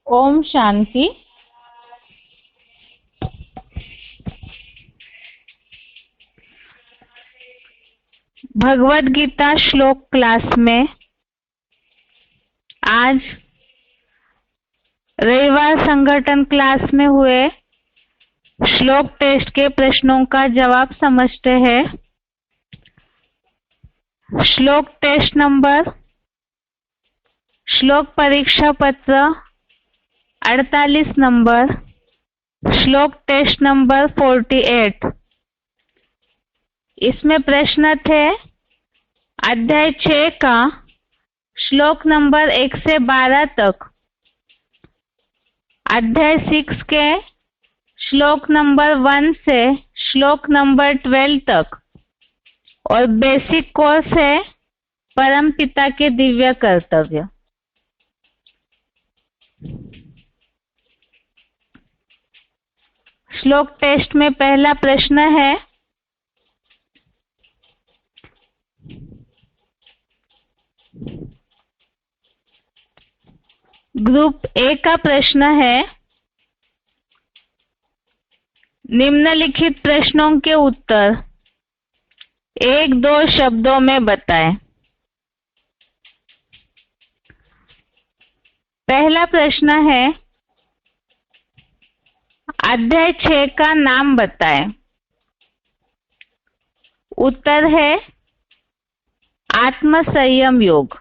ओम शांति। भगवद गीता श्लोक क्लास में आज रविवार संगठन क्लास में हुए श्लोक टेस्ट के प्रश्नों का जवाब समझते हैं। श्लोक टेस्ट नंबर, श्लोक परीक्षा पत्र 48 नंबर, श्लोक टेस्ट नंबर 48। इसमें प्रश्न थे अध्याय 6 का श्लोक नंबर 1 से 12 तक, अध्याय 6 के श्लोक नंबर 1 से श्लोक नंबर 12 तक और बेसिक कोर्स है परम पिता के दिव्य कर्तव्य। श्लोक टेस्ट में पहला प्रश्न है, ग्रुप ए का प्रश्न है, निम्नलिखित प्रश्नों के उत्तर 1-2 शब्दों में बताएं। पहला प्रश्न है, अध्याय 6 का नाम बताएं। उत्तर है आत्म संयम योग।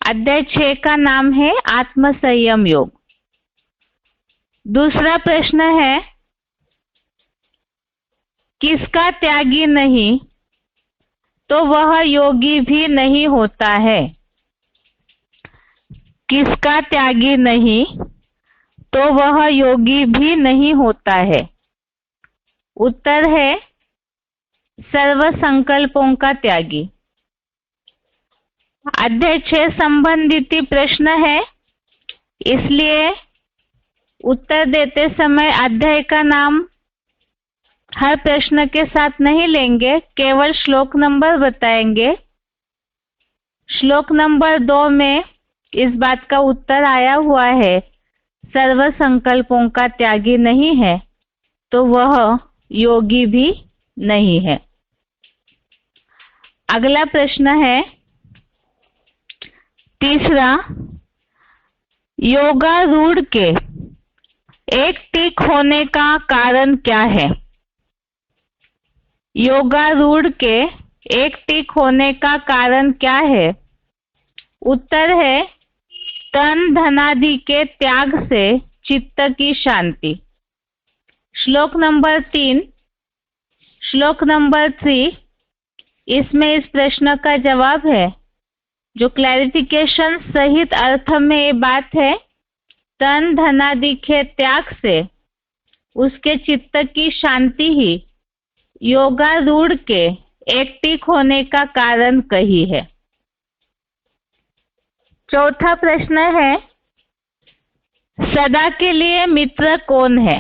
अध्याय 6 का नाम है आत्म संयम योग। दूसरा प्रश्न है, किसका त्यागी नहीं तो वह योगी भी नहीं होता है। किसका त्यागी नहीं तो वह योगी भी नहीं होता है। उत्तर है सर्व संकल्पों का त्यागी। अध्याय 6 संबंधित प्रश्न है, इसलिए उत्तर देते समय अध्याय का नाम हर प्रश्न के साथ नहीं लेंगे, केवल श्लोक नंबर बताएंगे। श्लोक नंबर 2 में इस बात का उत्तर आया हुआ है, सर्व संकल्पों का त्यागी नहीं है तो वह योगी भी नहीं है। अगला प्रश्न है तीसरा, योगारूढ़ के एक टिक होने का कारण क्या है। योगारूढ़ के एक टिक होने का कारण क्या है। उत्तर है तन धनादि के त्याग से चित्त की शांति। श्लोक नंबर 3, श्लोक नंबर 3, इसमें इस प्रश्न का जवाब है, जो क्लैरिफिकेशन सहित अर्थ में ये बात है, तन धनादि के त्याग से उसके चित्त की शांति ही योगारूढ़ के एक टिक होने का कारण कही है। चौथा प्रश्न है, सदा के लिए मित्र कौन है।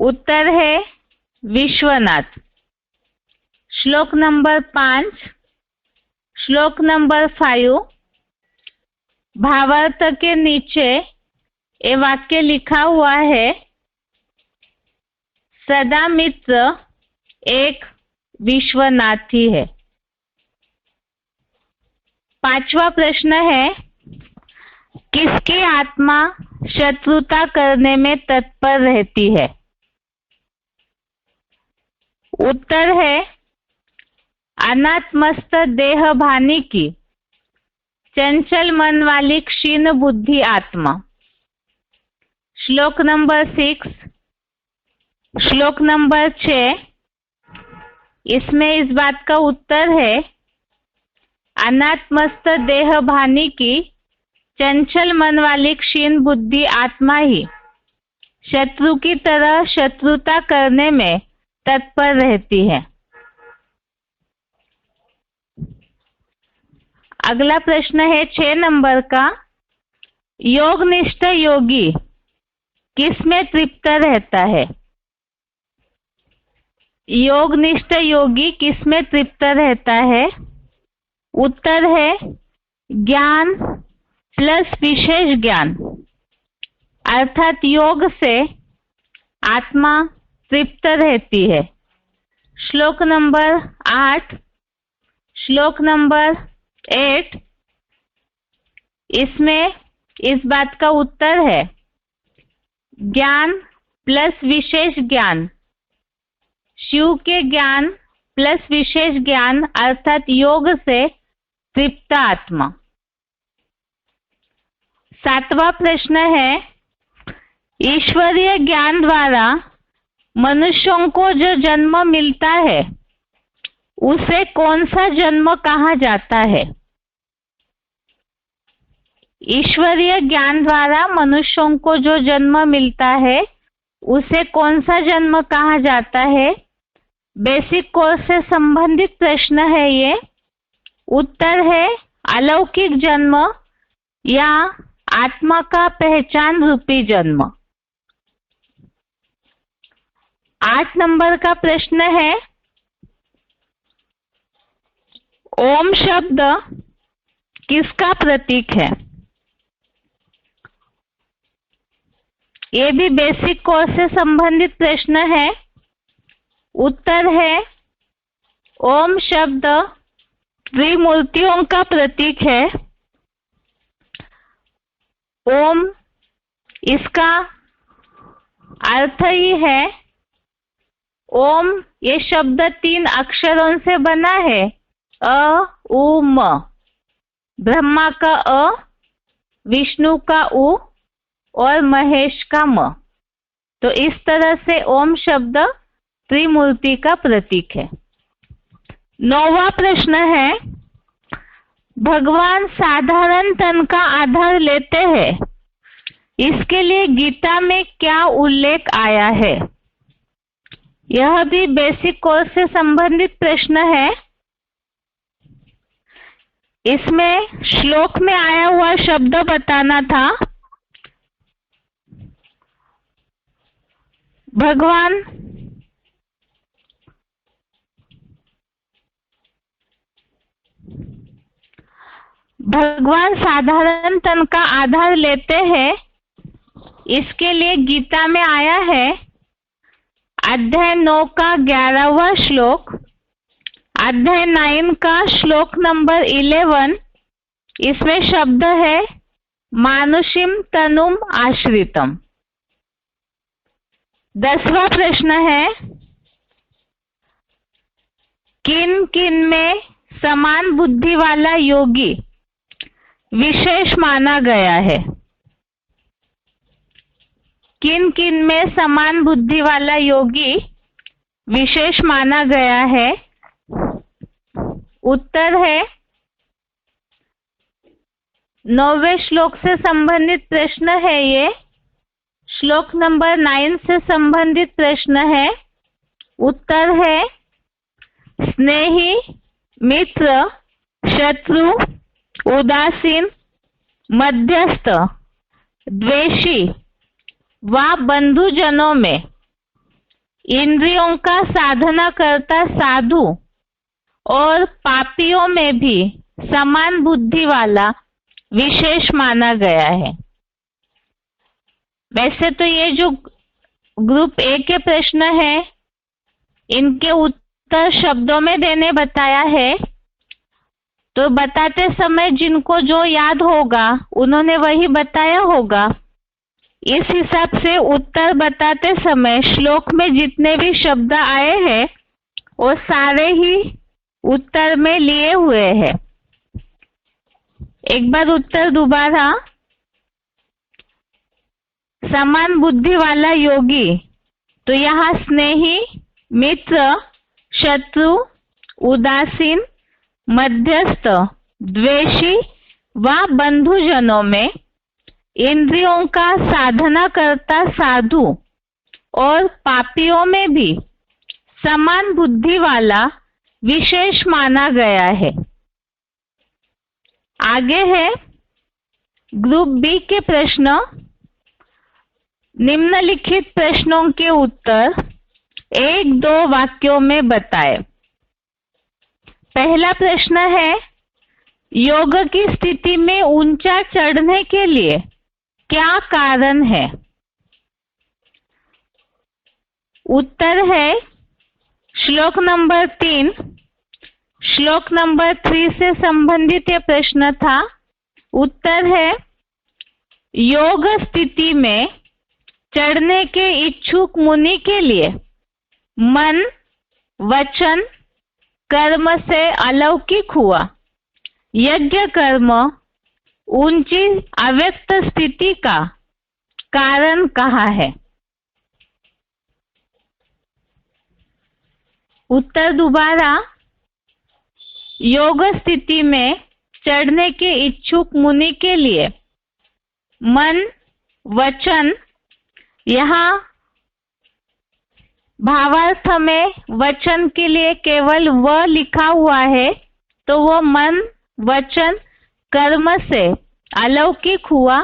उत्तर है विश्वनाथ। श्लोक नंबर 5, श्लोक नंबर 5, भावार्थ के नीचे ये वाक्य लिखा हुआ है, सदा मित्र एक विश्वनाथ ही है। पांचवा प्रश्न है, किसकी आत्मा शत्रुता करने में तत्पर रहती है। उत्तर है अनात्मस्थ देह भानी की चंचल मन वाली क्षीण बुद्धि आत्मा। श्लोक नंबर 6, श्लोक नंबर 6, इसमें इस बात का उत्तर है, अनात्मस्थ देह भानी की चंचल मन वाली क्षीण बुद्धि आत्मा ही शत्रु की तरह शत्रुता करने में तत्पर रहती है। अगला प्रश्न है 6 नंबर का, योगनिष्ठ योगी किसमें तृप्त रहता है। योगनिष्ठ योगी किसमें तृप्त रहता है। उत्तर है ज्ञान प्लस विशेष ज्ञान, अर्थात योग से आत्मा तृप्त रहती है। श्लोक नंबर 8, श्लोक नंबर 8, इसमें इस बात का उत्तर है ज्ञान प्लस विशेष ज्ञान, शिव के ज्ञान प्लस विशेष ज्ञान अर्थात योग से तृप्त आत्मा। 7वां प्रश्न है ईश्वरीय ज्ञान द्वारा मनुष्यों को जो जन्म मिलता है उसे कौन सा जन्म कहा जाता है? ईश्वरीय ज्ञान द्वारा मनुष्यों को जो जन्म मिलता है उसे कौन सा जन्म कहा जाता है? बेसिक कोर्स से संबंधित प्रश्न है ये। उत्तर है अलौकिक जन्म या आत्मा का पहचान रूपी जन्म। 8 नंबर का प्रश्न है ओम शब्द किसका प्रतीक है? ये भी बेसिक कोर्स से संबंधित प्रश्न है। उत्तर है ओम शब्द त्रिमूर्तियों का प्रतीक है। ओम इसका अर्थ ही है ओम, ये शब्द 3 अक्षरों से बना है अ उ म, ब्रह्मा का अ, विष्णु का उ और महेश का म। तो इस तरह से ओम शब्द त्रिमूर्ति का प्रतीक है। 9वां प्रश्न है भगवान साधारण तन का आधार लेते हैं, इसके लिए गीता में क्या उल्लेख आया है? यह भी बेसिक कोर्स से संबंधित प्रश्न है। इसमें श्लोक में आया हुआ शब्द बताना था। भगवान साधारण तन का आधार लेते हैं, इसके लिए गीता में आया है अध्याय 9 का 11वां श्लोक, अध्याय 9 का श्लोक नंबर 11। इसमें शब्द है मानुषिम तनुम आश्रितम। 10वां प्रश्न है किन किन में समान बुद्धि वाला योगी विशेष माना गया है? किन किन में समान बुद्धि वाला योगी विशेष माना गया है? उत्तर है 9वें श्लोक से संबंधित प्रश्न है ये। श्लोक नंबर 9 से संबंधित प्रश्न है। उत्तर है स्नेही, मित्र, शत्रु, उदासीन, मध्यस्थ, द्वेषी व बंधुजनों में इंद्रियों का साधना करता साधु और पापियों में भी समान बुद्धि वाला विशेष माना गया है। वैसे तो ये जो ग्रुप ए के प्रश्न है इनके उत्तर शब्दों में देने बताया है, तो बताते समय जिनको जो याद होगा उन्होंने वही बताया होगा। इस हिसाब से उत्तर बताते समय श्लोक में जितने भी शब्द आए हैं वो सारे ही उत्तर में लिए हुए हैं। एक बार उत्तर दोबारा, समान बुद्धि वाला योगी, तो यहाँ स्नेही, मित्र, शत्रु, उदासीन, मध्यस्थ, द्वेषी व बंधुजनों में इंद्रियों का साधना करता साधु और पापियों में भी समान बुद्धि वाला विशेष माना गया है। आगे है ग्रुप बी के प्रश्न। निम्नलिखित प्रश्नों के उत्तर 1-2 वाक्यों में बताएं। पहला प्रश्न है योग की स्थिति में ऊंचा चढ़ने के लिए क्या कारण है? उत्तर है श्लोक नंबर 3। श्लोक नंबर 3 से संबंधित ये प्रश्न था। उत्तर है योग स्थिति में चढ़ने के इच्छुक मुनि के लिए मन, वचन, कर्म से अलौकिक हुआ यज्ञ कर्म ऊंची अव्यक्त स्थिति का कारण कहा है? उत्तर दोबारा, योग स्थिति में चढ़ने के इच्छुक मुनि के लिए मन, वचन, यहाँ भावार्थ में वचन के लिए केवल व लिखा हुआ है, तो वो मन, वचन, कर्म से अलौकिक हुआ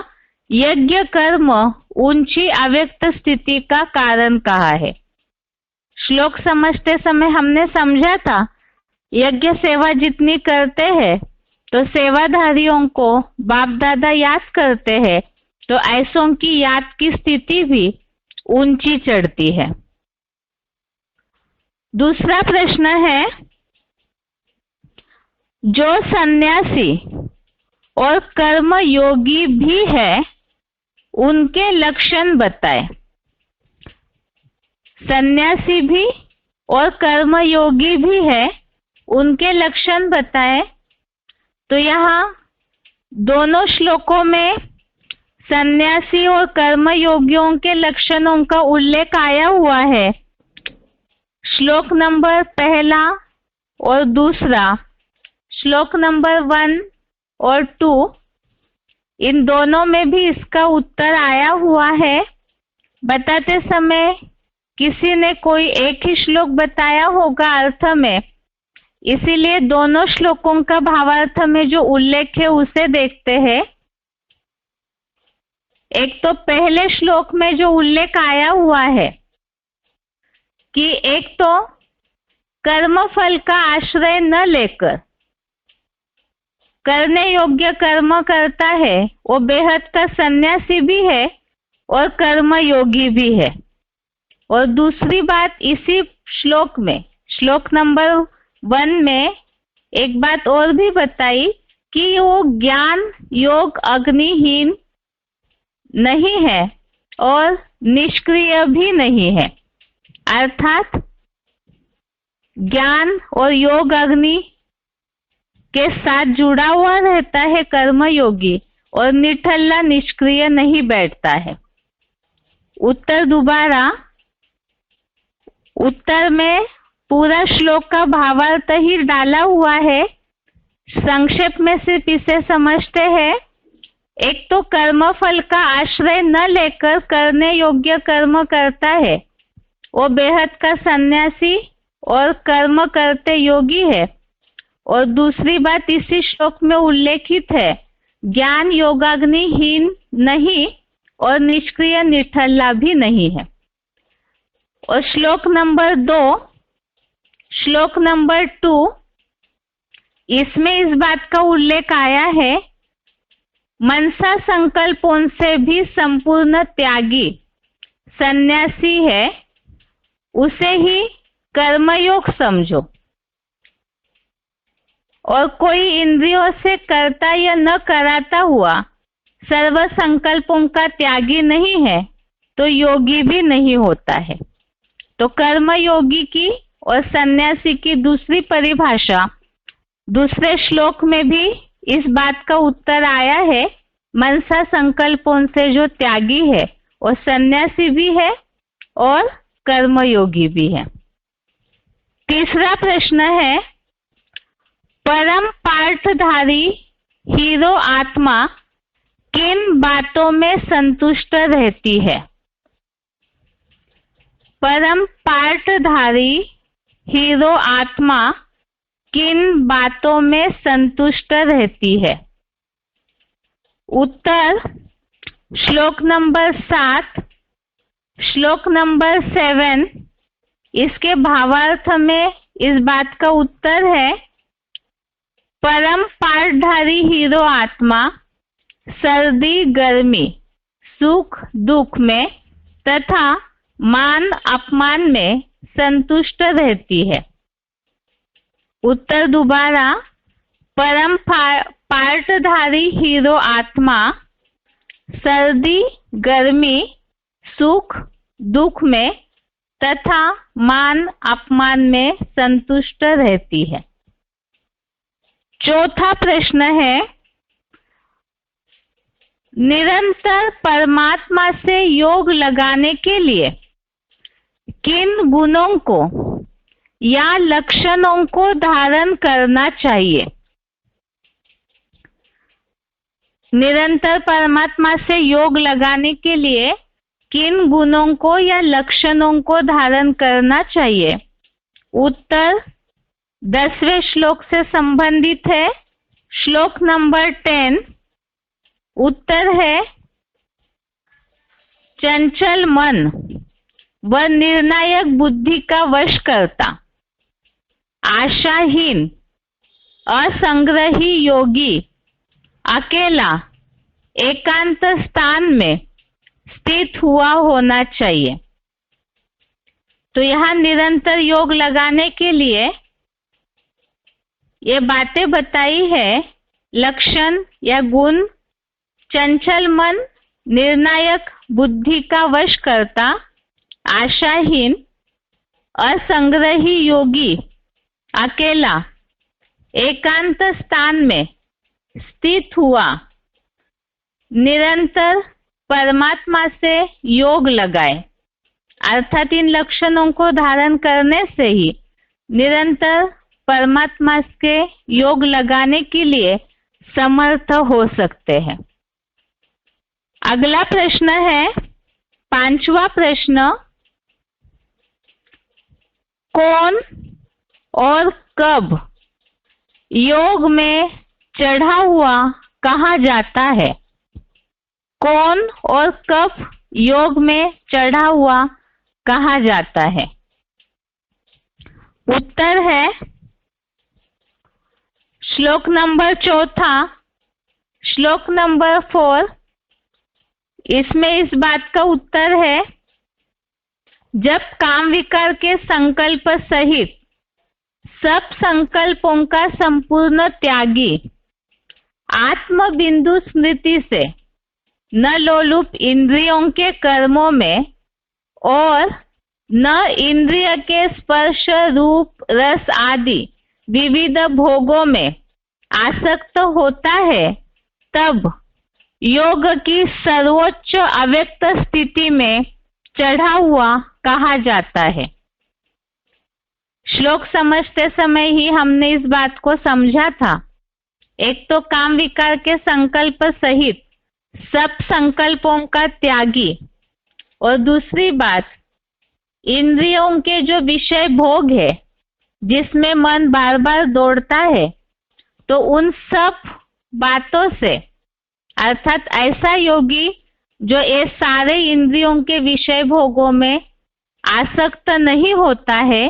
यज्ञ कर्म ऊंची अव्यक्त स्थिति का कारण कहा है। श्लोक समझते समय हमने समझा था यज्ञ सेवा जितनी करते हैं तो सेवाधारियों को बाप दादा याद करते हैं, तो ऐसों की याद की स्थिति भी ऊंची चढ़ती है। दूसरा प्रश्न है, जो सन्यासी और कर्म योगी भी है उनके लक्षण बताएं। सन्यासी भी और कर्म योगी भी है, उनके लक्षण बताएं। तो यहाँ दोनों श्लोकों में सन्यासी और कर्म योगियों के लक्षणों का उल्लेख आया हुआ है। श्लोक नंबर 1 और दूसरा, श्लोक नंबर 1 और 2, इन दोनों में भी इसका उत्तर आया हुआ है। बताते समय किसी ने कोई एक ही श्लोक बताया होगा अर्थ में, इसीलिए दोनों श्लोकों का भावार्थ में जो उल्लेख है उसे देखते हैं। एक तो पहले श्लोक में जो उल्लेख आया हुआ है कि एक तो कर्म फल का आश्रय न लेकर करने योग्य कर्म करता है, वो बेहद का सन्यासी भी है और कर्म योगी भी है। और दूसरी बात इसी श्लोक में, श्लोक नंबर 1 में एक बात और भी बताई कि वो ज्ञान योग अग्निहीन नहीं है और निष्क्रिय भी नहीं है, अर्थात ज्ञान और योग अग्नि के साथ जुड़ा हुआ रहता है कर्मयोगी और निठल्ला निष्क्रिय नहीं बैठता है। उत्तर दोबारा, उत्तर में पूरा श्लोक का भावार्थ ही डाला हुआ है, संक्षेप में सिर्फ इसे समझते हैं। एक तो कर्म फल का आश्रय न लेकर करने योग्य कर्म करता है, वो बेहद का सन्यासी और कर्म करते योगी है। और दूसरी बात इसी श्लोक में उल्लेखित है, ज्ञान योगाग्निहीन नहीं और निष्क्रिय निठल्ला भी नहीं है। और श्लोक नंबर 2, श्लोक नंबर 2, इसमें इस बात का उल्लेख आया है, मनसा संकल्पों से भी संपूर्ण त्यागी सन्यासी है, उसे ही कर्मयोग समझो। और कोई इंद्रियों से करता या न कराता हुआ सर्व संकल्पों का त्यागी नहीं है तो योगी भी नहीं होता है। तो कर्मयोगी की और सन्यासी की दूसरी परिभाषा दूसरे श्लोक में भी इस बात का उत्तर आया है, मनसा संकल्पों से जो त्यागी है और सन्यासी भी है और कर्मयोगी भी है। तीसरा प्रश्न है, परम पार्थधारी हीरो आत्मा किन बातों में संतुष्ट रहती है? परम पार्थधारी हीरो आत्मा किन बातों में संतुष्ट रहती है? उत्तर श्लोक नंबर 7, श्लोक नंबर 7, इसके भावार्थ में इस बात का उत्तर है, परम पाठधारी हीरो आत्मा सर्दी गर्मी सुख दुख में तथा मान अपमान में संतुष्ट रहती है। उत्तर दोबारा, परम पाठधारी हीरो आत्मा सर्दी गर्मी सुख दुख में तथा मान अपमान में संतुष्ट रहती है। चौथा प्रश्न है, निरंतर परमात्मा से योग लगाने के लिए किन गुणों को या लक्षणों को धारण करना चाहिए? निरंतर परमात्मा से योग लगाने के लिए किन गुणों को या लक्षणों को धारण करना चाहिए? उत्तर 10वें श्लोक से संबंधित है। श्लोक नंबर 10। उत्तर है, चंचल मन व निर्णायक बुद्धि का वश करता, आशाहीन असंग्रही योगी अकेला एकांत स्थान में स्थित हुआ होना चाहिए। तो यहाँ निरंतर योग लगाने के लिए ये बातें बताई है, लक्षण या गुण, चंचल मन, निर्णायक बुद्धि का वश करता, आशाहीन असंग्रही योगी अकेला एकांत स्थान में स्थित हुआ, निरंतर परमात्मा से योग लगाए। अर्थात इन लक्षणों को धारण करने से ही निरंतर परमात्मा के योग लगाने के लिए समर्थ हो सकते हैं। अगला प्रश्न है 5वां प्रश्न, कौन और कब योग में चढ़ा हुआ कहा जाता है? कौन और कब योग में चढ़ा हुआ कहा जाता है? उत्तर है श्लोक नंबर 4, श्लोक नंबर 4। इसमें इस बात का उत्तर है, जब काम विकार के संकल्प सहित सब संकल्पों का संपूर्ण त्यागी आत्म बिंदु स्मृति से न लोलुप इंद्रियों के कर्मों में और न इंद्रिय के स्पर्श रूप रस आदि विविध भोगों में आसक्त होता है, तब योग की सर्वोच्च अव्यक्त स्थिति में चढ़ा हुआ कहा जाता है। श्लोक समझते समय ही हमने इस बात को समझा था। एक तो काम विकार के संकल्प सहित सब संकल्पों का त्यागी, और दूसरी बात इंद्रियों के जो विषय भोग है जिसमें मन बार बार दौड़ता है, तो उन सब बातों से, अर्थात ऐसा योगी जो ये सारे इंद्रियों के विषय भोगों में आसक्त नहीं होता है,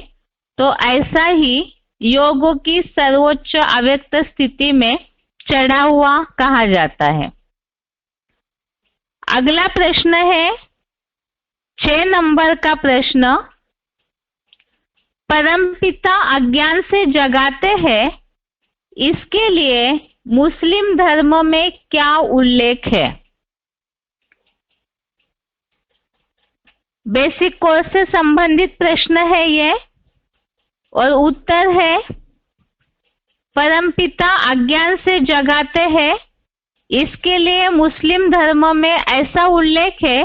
तो ऐसा ही योग की सर्वोच्च अव्यक्त स्थिति में चढ़ा हुआ कहा जाता है। अगला प्रश्न है 6 नंबर का प्रश्न, परमपिता अज्ञान से जगाते हैं, इसके लिए मुस्लिम धर्म में क्या उल्लेख है? बेसिक कोर्स से संबंधित प्रश्न है ये, और उत्तर है परमपिता अज्ञान से जगाते हैं, इसके लिए मुस्लिम धर्म में ऐसा उल्लेख है,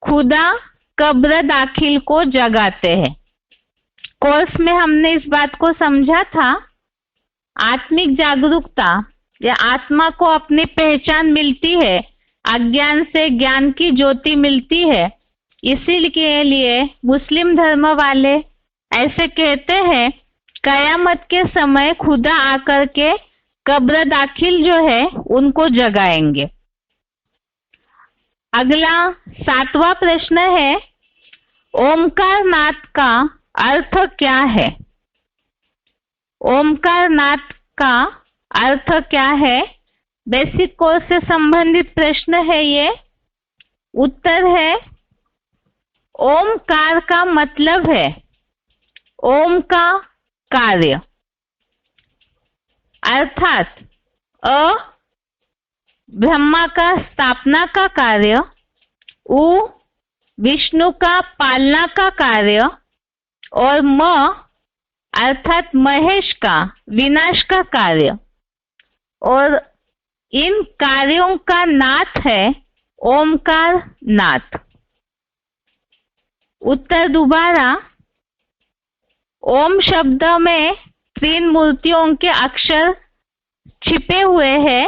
खुदा कब्र दाखिल को जगाते हैं। कोर्स में हमने इस बात को समझा था, आत्मिक जागरूकता या आत्मा को अपनी पहचान मिलती है, अज्ञान से ज्ञान की ज्योति मिलती है। इसीलिए लिए मुस्लिम धर्म वाले ऐसे कहते हैं, कयामत के समय खुदा आकर के कब्र दाखिल जो है उनको जगाएंगे। अगला 7वां प्रश्न है, ओमकार नाद का अर्थ क्या है? ओमकार नाद का अर्थ क्या है? बेसिक कोर्स से संबंधित प्रश्न है ये। उत्तर है ओमकार का मतलब है ओम का कार्य, अर्थात अ ब्रह्मा का स्थापना का कार्य, उ विष्णु का पालना का कार्य और म अर्थात महेश का विनाश का कार्य, और इन कार्यों का नाथ है ओमकार नाथ। उत्तर दोबारा, ओम शब्द में 3 मूर्तियों के अक्षर छिपे हुए हैं।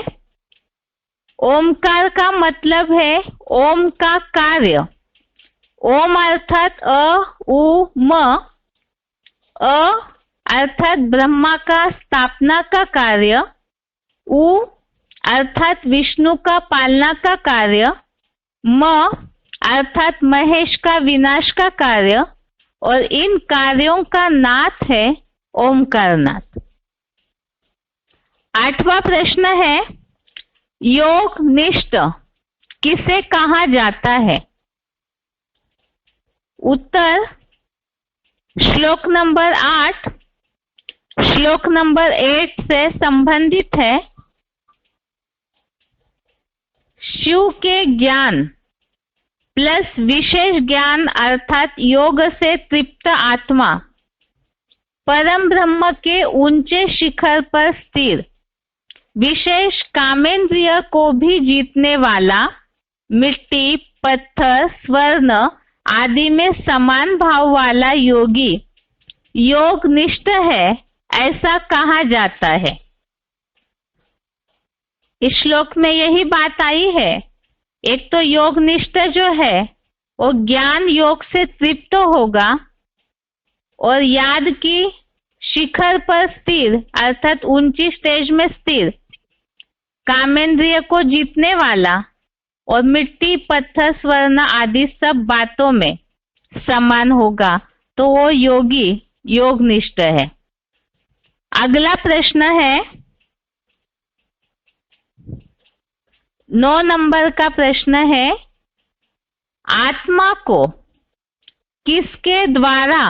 ओमकार का मतलब है ओम का कार्य। ओम अर्थात अ उ म, अ अर्थात ब्रह्मा का स्थापना का कार्य, उ अर्थात विष्णु का पालना का कार्य, म अर्थात महेश का विनाश का कार्य, और इन कार्यों का नाथ है ओमकारनाथ। 8वां प्रश्न है योग निष्ठ किसे कहा जाता है? उत्तर श्लोक नंबर 8 श्लोक नंबर 8 से संबंधित है। शिव के ज्ञान प्लस विशेष ज्ञान अर्थात योग से तृप्त आत्मा परम ब्रह्म के ऊंचे शिखर पर स्थिर, विशेष कामेंद्रिय को भी जीतने वाला, मिट्टी, पत्थर, स्वर्ण आदि में समान भाव वाला योगी योग निष्ठ है, ऐसा कहा जाता है। इस श्लोक में यही बात आई है। एक तो योग निष्ठ जो है वो ज्ञान योग से तृप्त होगा और याद की शिखर पर स्थिर अर्थात ऊंची स्टेज में स्थिर, कामेंद्रिय को जीतने वाला और मिट्टी, पत्थर, स्वर्ण आदि सब बातों में समान होगा, तो वो योगी योग निष्ठ है। अगला प्रश्न है 9 नंबर का प्रश्न है आत्मा को किसके द्वारा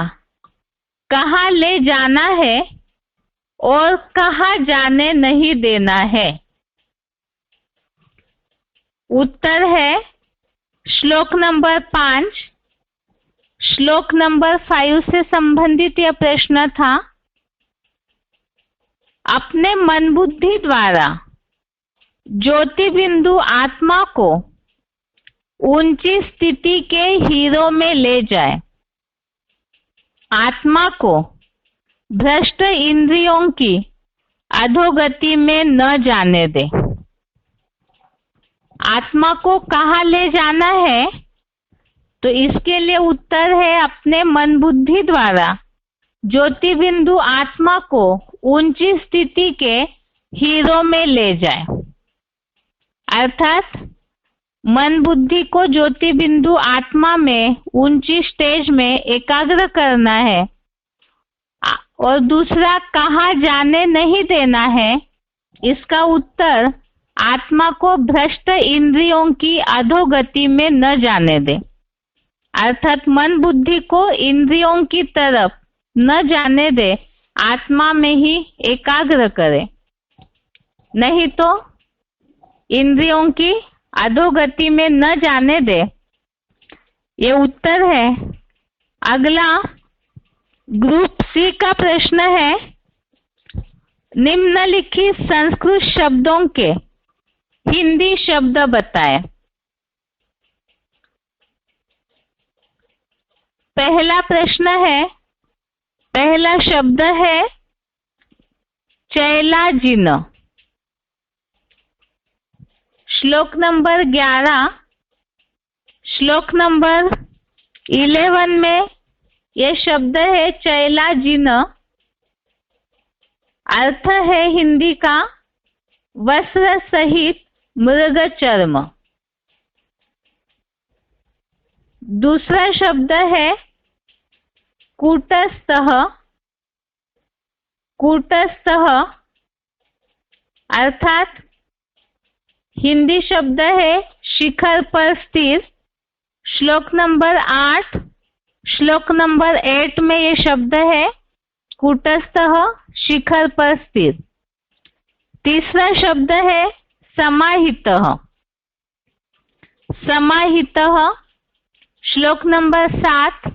कहाँ ले जाना है और कहाँ जाने नहीं देना है? उत्तर है श्लोक नंबर 5 श्लोक नंबर 5 से संबंधित यह प्रश्न था। अपने मन बुद्धि द्वारा ज्योति बिंदु आत्मा को ऊंची स्थिति के हीरों में ले जाए, आत्मा को भ्रष्ट इंद्रियों की अधोगति में न जाने दे। आत्मा को कहाँ ले जाना है? तो इसके लिए उत्तर है अपने मन बुद्धि द्वारा ज्योति बिंदु आत्मा को ऊंची स्थिति के हीरों में ले जाए, अर्थात मन बुद्धि को ज्योति बिंदु आत्मा में ऊंची स्टेज में एकाग्र करना है। और दूसरा कहाँ जाने नहीं देना है, इसका उत्तर आत्मा को भ्रष्ट इंद्रियों की अधोगति में न जाने दे, अर्थात मन बुद्धि को इंद्रियों की तरफ न जाने दे, आत्मा में ही एकाग्र करे, नहीं तो इंद्रियों की अधोगति में न जाने दे। ये उत्तर है। अगला ग्रुप सी का प्रश्न है निम्नलिखित संस्कृत शब्दों के हिंदी शब्द बताएं। पहला प्रश्न है, पहला शब्द है चैलाजिन। श्लोक नंबर 11 श्लोक नंबर 11 में यह शब्द है चैलाजिन। अर्थ है हिंदी का वस्त्र सहित मृग चर्म। दूसरा शब्द है कूटस्थः। कूटस्थः अर्थात हिंदी शब्द है शिखर पर स्थिर। श्लोक नंबर 8, श्लोक नंबर 8 में ये शब्द है कूटस्थः, शिखर पर स्थिर। तीसरा शब्द है समाहितः। समाहितः श्लोक नंबर 7,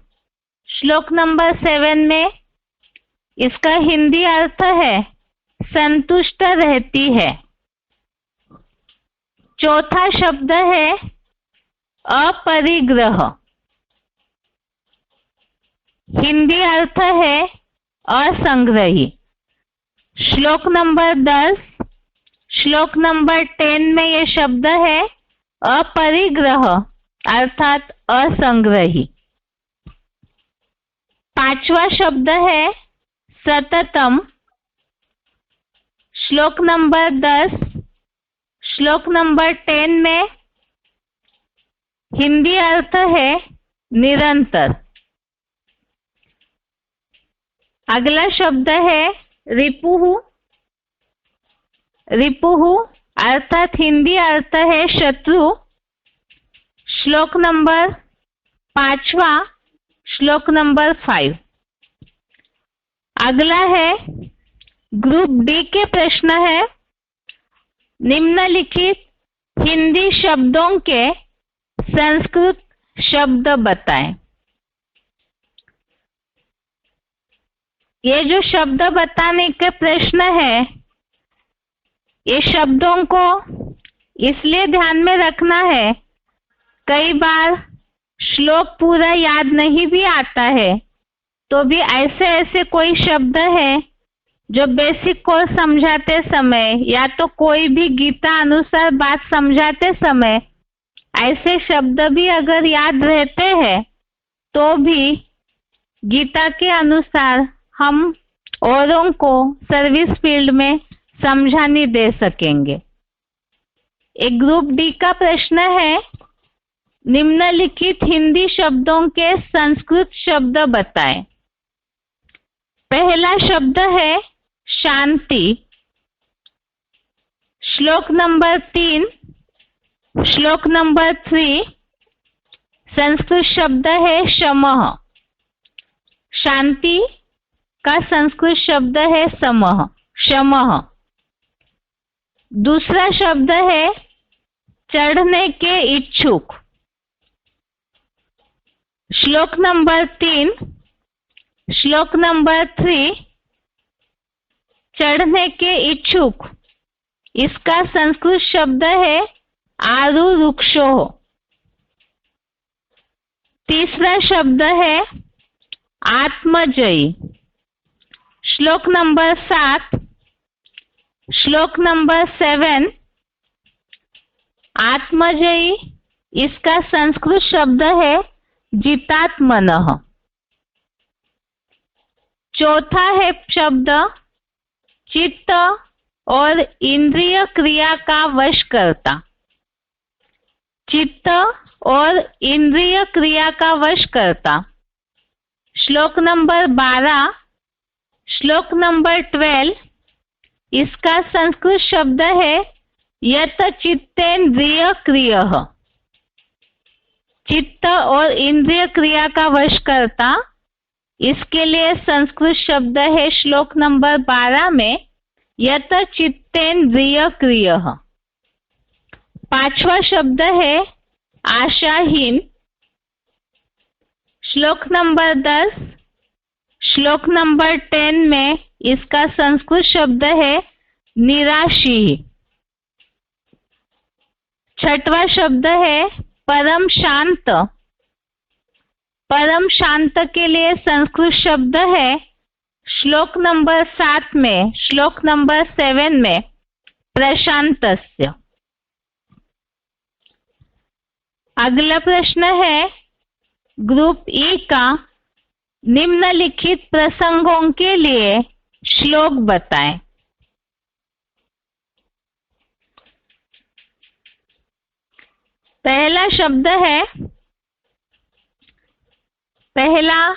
श्लोक नंबर 7 में इसका हिंदी अर्थ है संतुष्ट रहती है। चौथा शब्द है अपरिग्रह। हिंदी अर्थ है असंग्रही। श्लोक नंबर 10, श्लोक नंबर 10 में ये शब्द है अपरिग्रह अर्थात असंग्रही। पांचवा शब्द है सततम। श्लोक नंबर 10, श्लोक नंबर 10 में हिंदी अर्थ है निरंतर। अगला शब्द है रिपुः। रिपुः अर्थात हिंदी अर्थ है शत्रु। श्लोक नंबर 5वां, श्लोक नंबर 5। अगला है ग्रुप डी के प्रश्न है निम्नलिखित हिंदी शब्दों के संस्कृत शब्द बताएं। ये जो शब्द बताने के प्रश्न है, ये शब्दों को इसलिए ध्यान में रखना है, कई बार श्लोक पूरा याद नहीं भी आता है, तो भी ऐसे ऐसे कोई शब्द है जो बेसिक कोर्स समझाते समय या तो कोई भी गीता अनुसार बात समझाते समय ऐसे शब्द भी अगर याद रहते हैं तो भी गीता के अनुसार हम औरों को सर्विस फील्ड में समझाने दे सकेंगे। एक ग्रुप डी का प्रश्न है निम्नलिखित हिंदी शब्दों के संस्कृत शब्द बताएं। पहला शब्द है शांति। श्लोक नंबर 3, श्लोक नंबर 3 संस्कृत शब्द है शमः। शांति का संस्कृत शब्द है समः, शमः। दूसरा शब्द है चढ़ने के इच्छुक। श्लोक नंबर 3, श्लोक नंबर 3 चढ़ने के इच्छुक, इसका संस्कृत शब्द है आरुरुक्षोः। तीसरा शब्द है आत्मजयी। श्लोक नंबर 7, श्लोक नंबर 7 आत्मजयी, इसका संस्कृत शब्द है जितात्मनः। चौथा है शब्द चित्त और इंद्रिय क्रिया का वश करता। चित्त और इंद्रिय क्रिया का वश करता। श्लोक नंबर 12, श्लोक नंबर 12 इसका संस्कृत शब्द है यत चित्तेन्द्रिय क्रियः। चित्त और इंद्रिय क्रिया का वश करता, इसके लिए संस्कृत शब्द है श्लोक नंबर 12 में यत चित्तेन्द्रिय क्रियः। पांचवा शब्द है आशाहीन। श्लोक नंबर 10, श्लोक नंबर 10 में इसका संस्कृत शब्द है निराशी। छठवां शब्द है परम शांत। परम शांत के लिए संस्कृत शब्द है श्लोक नंबर 7 में, श्लोक नंबर 7 में प्रशांतस्य। अगला प्रश्न है ग्रुप ई का निम्नलिखित प्रसंगों के लिए श्लोक बताएं। पहला शब्द है, पहला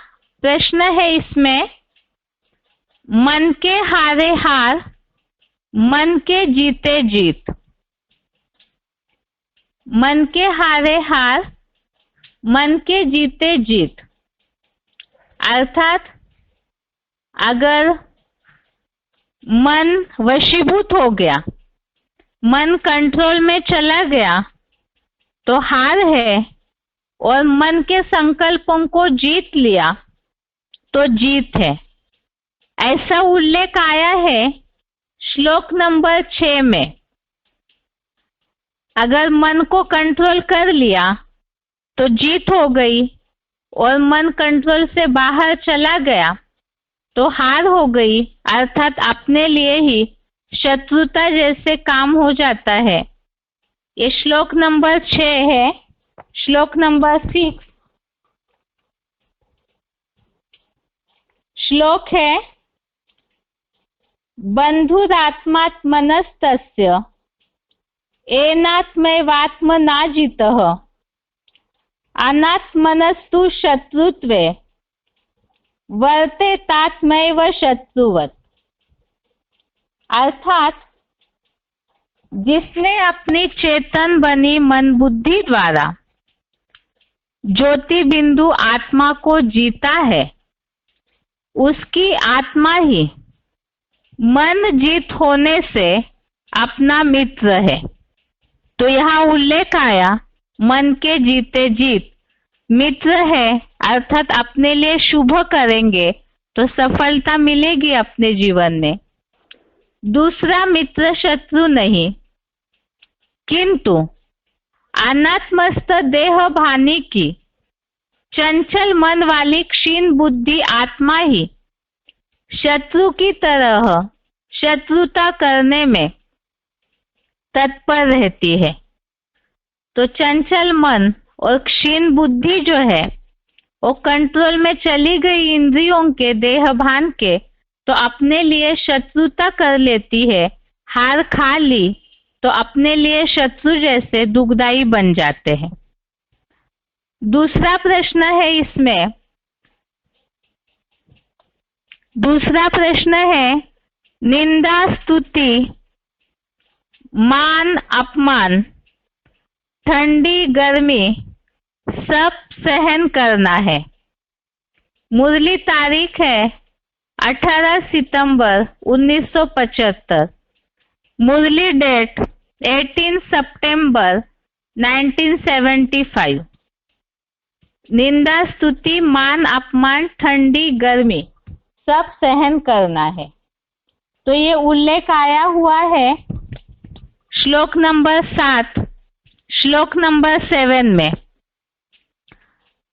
प्रश्न है इसमें मन के हारे हार मन के जीते जीत, मन के हारे हार, मन के जीते जीत। अर्थात अगर मन वशीभूत हो गया, मन कंट्रोल में चला गया तो हार है, और मन के संकल्पों को जीत लिया तो जीत है। ऐसा उल्लेख आया है श्लोक नंबर 6 में। अगर मन को कंट्रोल कर लिया तो जीत हो गई, और मन कंट्रोल से बाहर चला गया तो हार हो गई। अर्थात अपने लिए ही शत्रुता जैसे काम हो जाता है। ये श्लोक नंबर 6 है। श्लोक नंबर 6 श्लोक है, बंधुरात्मात्मनस्तस्य एनात्मैवात्मनाजितः अनात्मनस्तु शत्रुत्वे वर्तेतात्मैव शत्रुवत्। अर्थात जिसने अपनी चेतन बनी मन बुद्धि द्वारा ज्योति बिंदु आत्मा को जीता है, उसकी आत्मा ही मन जीत होने से अपना मित्र है। तो यहाँ उल्लेख आया मन के जीते जीत मित्र है। अर्थात अपने लिए शुभ करेंगे तो सफलता मिलेगी अपने जीवन में। दूसरा मित्र शत्रु नहीं, किंतु अनात्मस्थ देह भानी की चंचल मन वाली क्षीण बुद्धि आत्मा ही शत्रु की तरह शत्रुता करने में तत्पर रहती है। तो चंचल मन और क्षीण बुद्धि जो है वो कंट्रोल में चली गई इंद्रियों के, देह भान के, तो अपने लिए शत्रुता कर लेती है। हार खा ली तो अपने लिए शत्रु जैसे दुखदाई बन जाते हैं। दूसरा प्रश्न है इसमें, दूसरा प्रश्न है, निंदा स्तुति मान अपमान ठंडी गर्मी सब सहन करना है। मुरली तारीख है 18 सितंबर 1975। मुरली डेट 18 सितंबर 1975। निंदा स्तुति मान अपमान ठंडी गर्मी सब सहन करना है। तो ये उल्लेख आया हुआ है श्लोक नंबर 7 श्लोक नंबर 7 में।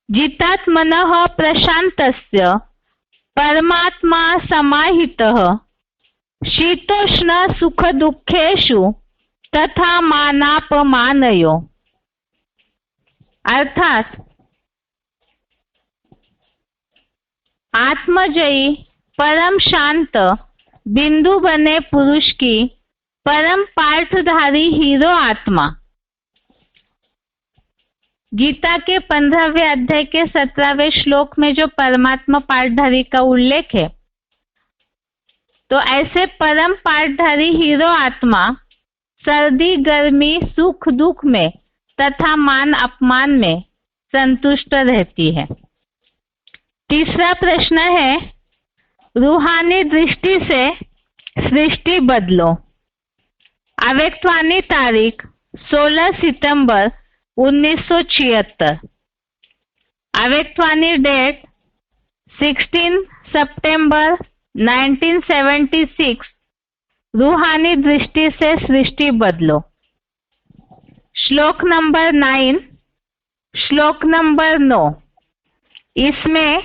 जितात्मनः प्रशान्तस्य परमात्मा समाहितः शीतोष्ण सुख दुखेषु तथा मानापमानयो। अर्थात आत्मजयी परम शांत बिंदु बने पुरुष की परम पार्थधारी हीरो आत्मा। गीता के 15वें अध्याय के 17वें श्लोक में जो परमात्मा पार्थधारी का उल्लेख है, तो ऐसे परम पार्थधारी हीरो आत्मा सर्दी गर्मी सुख दुख में तथा मान अपमान में संतुष्ट रहती है। तीसरा प्रश्न है, रूहानी दृष्टि से सृष्टि बदलो। अव्यक्तवाणी तारीख 16 सितंबर 1976। अव्यक्तवाणी डेट 16 सितंबर 1976। रूहानी दृष्टि से सृष्टि बदलो। श्लोक नंबर 9 श्लोक नंबर 9। इसमें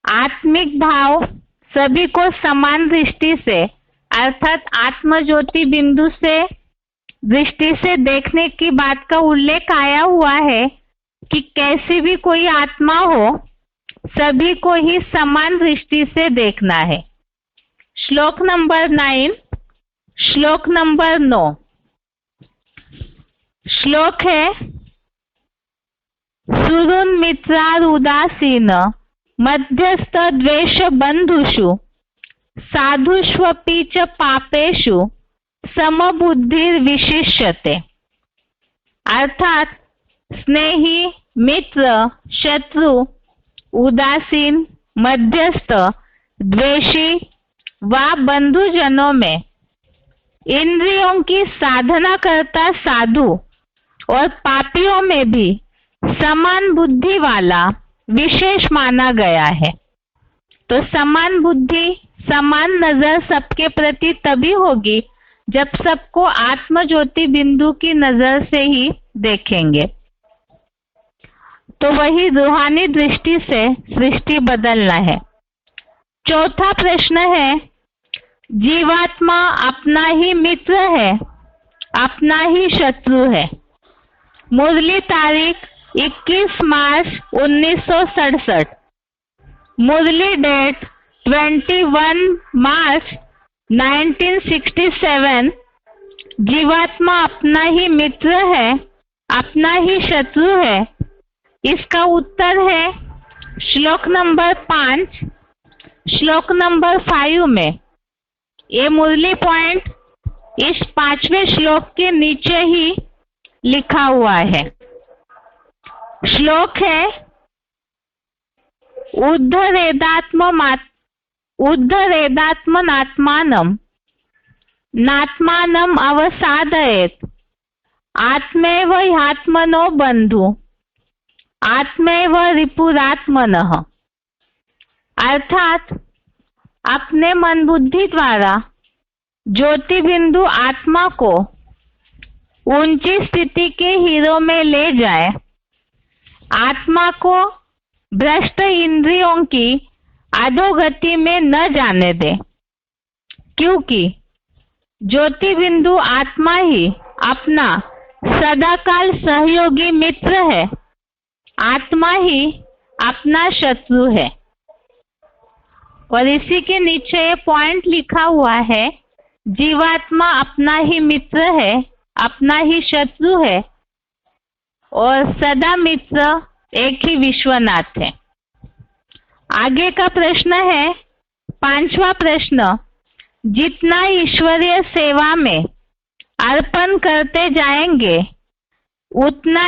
आत्मिक भाव सभी को समान दृष्टि से अर्थात आत्मज्योति बिंदु से दृष्टि से देखने की बात का उल्लेख आया हुआ है कि कैसी भी कोई आत्मा हो सभी को ही समान दृष्टि से देखना है। श्लोक नंबर 9 श्लोक नंबर 9। श्लोक है, सुहृन्मित्रारुदासीन मध्यस्थ द्वेष बंधुषु साधुष्वपि च पापेषु समबुद्धिर विशिष्यते, अर्थात स्नेही, मित्र, शत्रु, उदासीन, मध्यस्थ, द्वेषी व बंधुजनों में इंद्रियों की साधना करता साधु और पापियों में भी समान बुद्धि वाला विशेष माना गया है। तो समान बुद्धि, समान नजर सबके प्रति तभी होगी जब सबको आत्म ज्योति बिंदु की नजर से ही देखेंगे। तो वही रूहानी दृष्टि से सृष्टि बदलना है। चौथा प्रश्न है, जीवात्मा अपना ही मित्र है, अपना ही शत्रु है। मुरली तारीख 21 मार्च 1967, मुरली डेट 21 मार्च 1967। जीवात्मा अपना ही मित्र है, अपना ही शत्रु है। इसका उत्तर है श्लोक नंबर 5, श्लोक नंबर 5 में। ये मुरली पॉइंट इस 5वें श्लोक के नीचे ही लिखा हुआ है। श्लोक है, उद्धरेदात्मनात्मानं नात्मानं अवसादयेत्, आत्मैव ह्यात्मनो बंधु, आत्मैव रिपुरात्मनः। अर्थात अपने मन बुद्धि द्वारा ज्योति बिंदु आत्मा को ऊंची स्थिति के हीरो में ले जाए, आत्मा को भ्रष्ट इंद्रियों की अधोगति में न जाने दे, क्योंकि ज्योति बिंदु आत्मा ही अपना सदाकाल सहयोगी मित्र है, आत्मा ही अपना शत्रु है। और इसी के नीचे ये पॉइंट लिखा हुआ है, जीवात्मा अपना ही मित्र है, अपना ही शत्रु है और सदा मित्र एक ही विश्वनाथ है। आगे का प्रश्न है 5वां प्रश्न, जितना ईश्वरीय सेवा में अर्पण करते जाएंगे उतना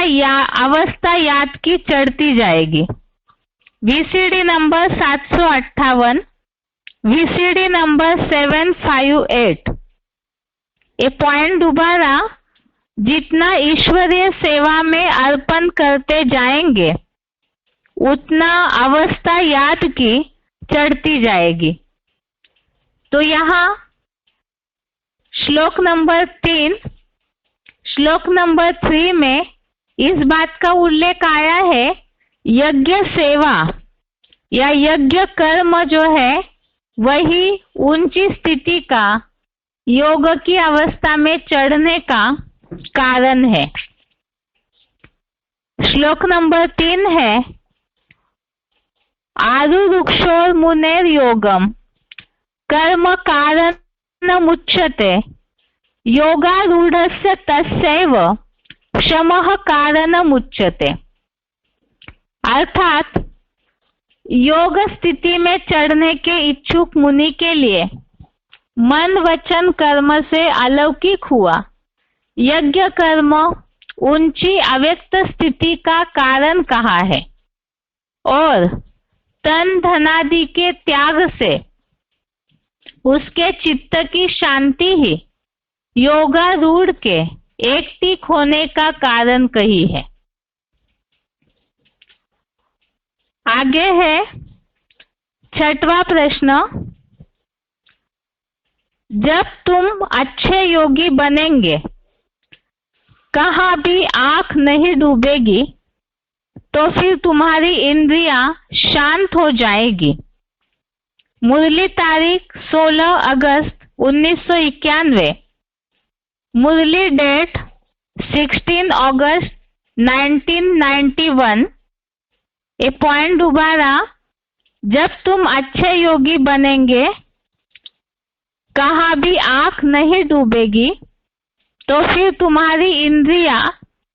अवस्था याद की चढ़ती जाएगी। VCD number 758, VCD number 758। ये पॉइंट दोबारा, जितना ईश्वरीय सेवा में अर्पण करते जाएंगे उतना अवस्था याद की चढ़ती जाएगी। तो यहाँ श्लोक नंबर 3, श्लोक नंबर 3 में इस बात का उल्लेख आया है, यज्ञ सेवा या यज्ञ कर्म जो है वही ऊंची स्थिति का, योग की अवस्था में चढ़ने का कारण है। श्लोक नंबर 3 है, आरुरुक्षोर मुनेर योगम कर्म कारणमुच्यते, योगारूढ़स्य तस्यैव क्षमः कारणमुच्यते। अर्थात योग स्थिति में चढ़ने के इच्छुक मुनि के लिए मन वचन कर्म से अलौकिक हुआ यज्ञ कर्म ऊंची अव्यक्त स्थिति का कारण कहा है, और तन धनादि के त्याग से उसके चित्त की शांति ही योगारूढ़ के एकटिक होने का कारण कही है। आगे है 6वां प्रश्न, जब तुम अच्छे योगी बनेंगे, कहाँ भी आंख नहीं डूबेगी, तो फिर तुम्हारी इंद्रियां शांत हो जाएगी। मुरली तारीख 16 अगस्त 1991, मुरली डेट 16 अगस्त 1991। ये पॉइंट दोबारा, जब तुम अच्छे योगी बनेंगे, कहाँ भी आंख नहीं डूबेगी, तो फिर तुम्हारी इंद्रियां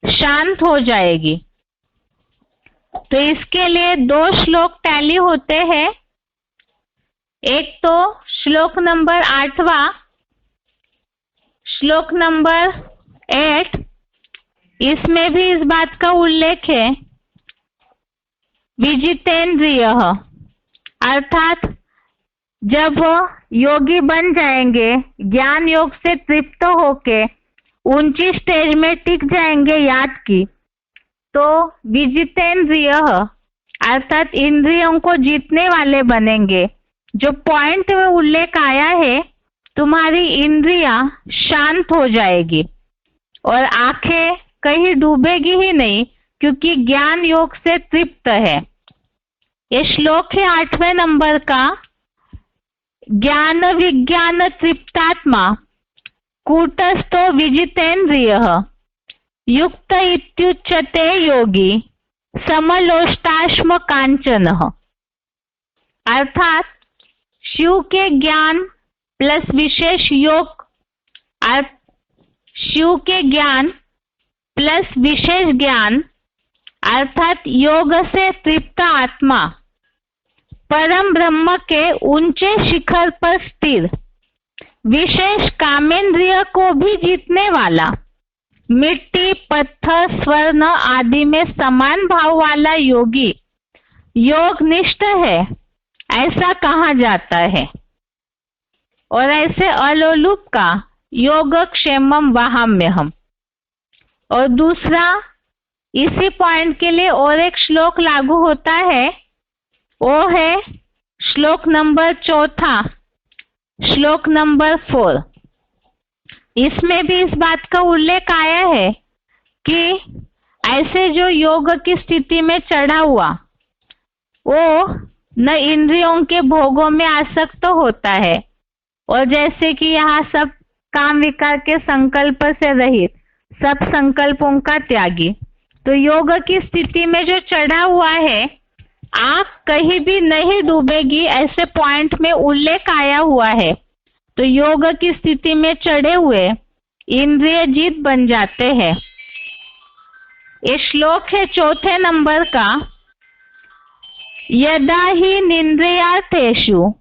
शांत हो जाएगी। तो इसके लिए 2 श्लोक टैली होते हैं। एक तो श्लोक नंबर 8वां, श्लोक नंबर 8, इसमें भी इस बात का उल्लेख है, विजितेंद्रिय, अर्थात जब योगी बन जाएंगे, ज्ञान योग से तृप्त होके ऊंची स्टेज में टिक जाएंगे याद की, तो विजितेंद्रिय अर्थात इंद्रियों को जीतने वाले बनेंगे। जो पॉइंट में उल्लेख आया है, तुम्हारी इंद्रियां शांत हो जाएगी और आंखें कहीं डूबेगी ही नहीं, क्योंकि ज्ञान योग से तृप्त है। ये श्लोक है 8वें नंबर का। ज्ञान विज्ञान तृप्तात्मा कूटस्थो विजितेंद्रिय युक्त इत्युच्यते योगी समलोष्टाश्म कांचन। अर्थात शिव के ज्ञान प्लस विशेष योग, शिव के ज्ञान प्लस विशेष ज्ञान अर्थात योग से तृप्त आत्मा परम ब्रह्म के ऊंचे शिखर पर स्थिर, विशेष कामेंद्रिय को भी जीतने वाला, मिट्टी पत्थर स्वर्ण आदि में समान भाव वाला योगी योग निष्ठ है, ऐसा कहा जाता है। और ऐसे अलोलुप का योग क्षेमम वहाम्यहम। और दूसरा, इसी पॉइंट के लिए और एक श्लोक लागू होता है, वो है श्लोक नंबर 4, श्लोक नंबर 4। इसमें भी इस बात का उल्लेख आया है कि ऐसे जो योग की स्थिति में चढ़ा हुआ, वो न इंद्रियों के भोगों में आसक्त होता है, और जैसे कि यहाँ सब काम विकार के संकल्प से रहित, सब संकल्पों का त्यागी, तो योग की स्थिति में जो चढ़ा हुआ है, आंख कहीं भी नहीं डूबेगी, ऐसे पॉइंट में उल्लेख आया हुआ है। तो योग की स्थिति में चढ़े हुए इंद्रिय जीत बन जाते हैं। ये श्लोक है 4 नंबर का। यदा ही निंद्रियार्थेषु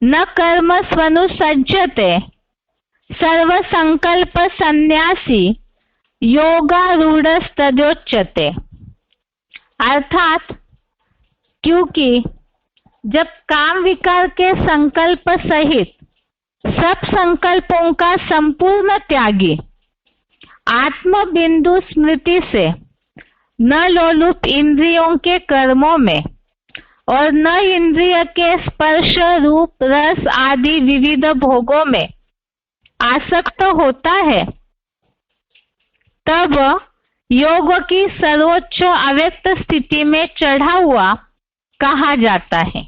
न कर्म स्वनुसज्जते सर्व संकल्प संन्यासी योगारूढ़स्तदोच्यते। अर्थात क्योंकि जब काम विकार के संकल्प सहित सब संकल्पों का संपूर्ण त्यागी आत्म बिंदु स्मृति से न लोलुप इंद्रियों के कर्मों में और न इंद्रिय के स्पर्श रूप रस आदि विविध भोगों में आसक्त होता है, तब योग की सर्वोच्च अव्यक्त स्थिति में चढ़ा हुआ कहा जाता है।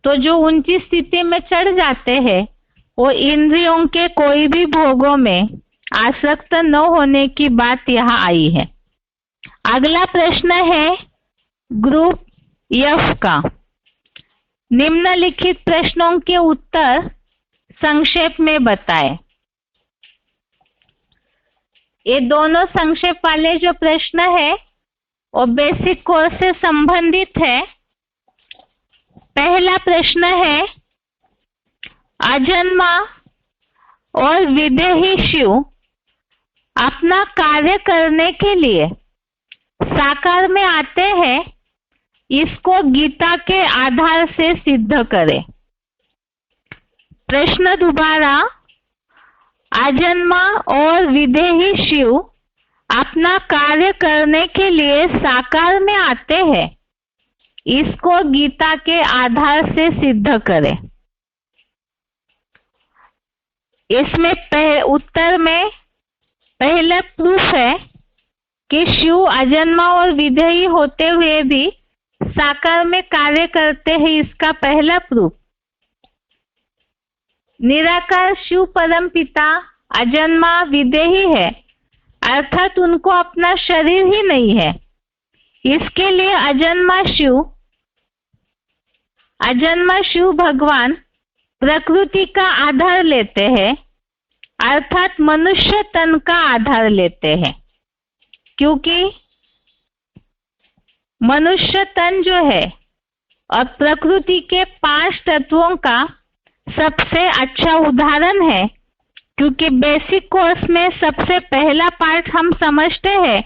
तो जो ऊंची स्थिति में चढ़ जाते हैं, वो इंद्रियों के कोई भी भोगों में आसक्त न होने की बात यहाँ आई है। अगला प्रश्न है ग्रुप एफ का। निम्नलिखित प्रश्नों के उत्तर संक्षेप में बताएं। ये दोनों संक्षेप वाले जो प्रश्न है वो बेसिक कोर्स से संबंधित है। पहला प्रश्न है, अजन्मा और विदेही शिव अपना कार्य करने के लिए साकार में आते हैं, इसको गीता के आधार से सिद्ध करें। प्रश्न दोबारा, अजन्मा और विदेही शिव अपना कार्य करने के लिए साकार में आते हैं, इसको गीता के आधार से सिद्ध करें। इसमें उत्तर में पहला प्रूफ है कि शिव अजन्मा और विदेही होते हुए भी साकार में कार्य करते हैं, इसका पहला प्रूफ। निराकार शिव परम पिता अजन्मा विदेही है, अर्थात उनको अपना शरीर ही नहीं है। इसके लिए अजन्मा शिव भगवान प्रकृति का आधार लेते हैं, अर्थात मनुष्य तन का आधार लेते हैं, क्योंकि मनुष्य तन जो है और प्रकृति के 5 तत्वों का सबसे अच्छा उदाहरण है, क्योंकि बेसिक कोर्स में सबसे पहला पार्ट हम समझते हैं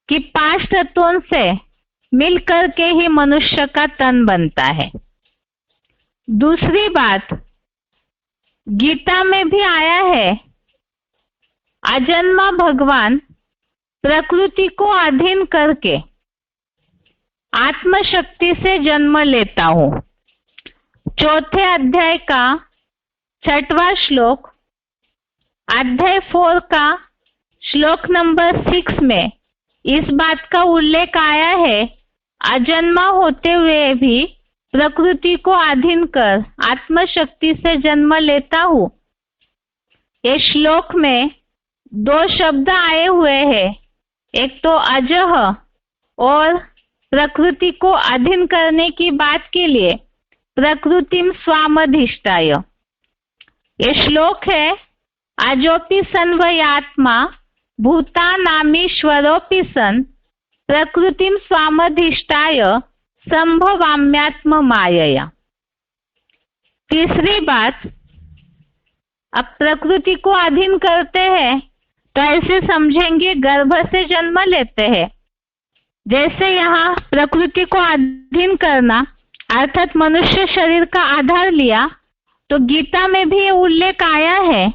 कि 5 तत्वों से मिलकर के ही मनुष्य का तन बनता है। दूसरी बात, गीता में भी आया है, अजन्मा भगवान प्रकृति को अधीन करके आत्मशक्ति से जन्म लेता हूं। चौथे अध्याय का 6वां श्लोक, अध्याय 4 का श्लोक नंबर 6 में इस बात का उल्लेख आया है, अजन्मा होते हुए भी प्रकृति को अधीन कर आत्मशक्ति से जन्म लेता हूं। ये श्लोक में 2 शब्द आए हुए हैं, एक तो अजह और प्रकृति को अधीन करने की बात के लिए प्रकृतिम स्वामधिष्ठाय। ये श्लोक है, अजोपि सन् वै आत्मा भूतानामीश्वरोऽपि सन् प्रकृतिम स्वामधिष्ठाय संभवाम्यात्म मायया। तीसरी बात, अब प्रकृति को अधीन करते हैं तो ऐसे समझेंगे गर्भ से जन्म लेते हैं। जैसे यहाँ प्रकृति को अधीन करना अर्थात मनुष्य शरीर का आधार लिया, तो गीता में भी उल्लेख आया है,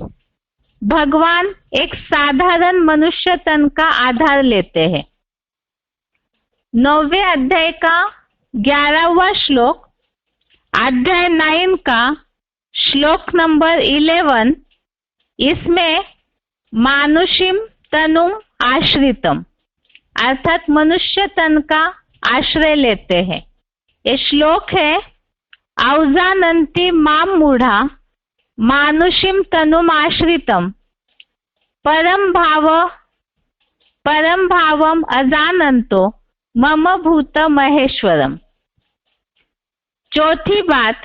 भगवान एक साधारण मनुष्य तन का आधार लेते हैं। 9वें अध्याय का 11वां श्लोक, अध्याय 9 का श्लोक नंबर 11, इसमें मानुषिम तनुम आश्रितम अर्थात मनुष्य तन का आश्रय लेते हैं। ये श्लोक है, औजानन्ति माम मूढ़ा मानुषिम तनुम आश्रितम परम भावम अजानन्तो मम भूत महेश्वरम। चौथी बात,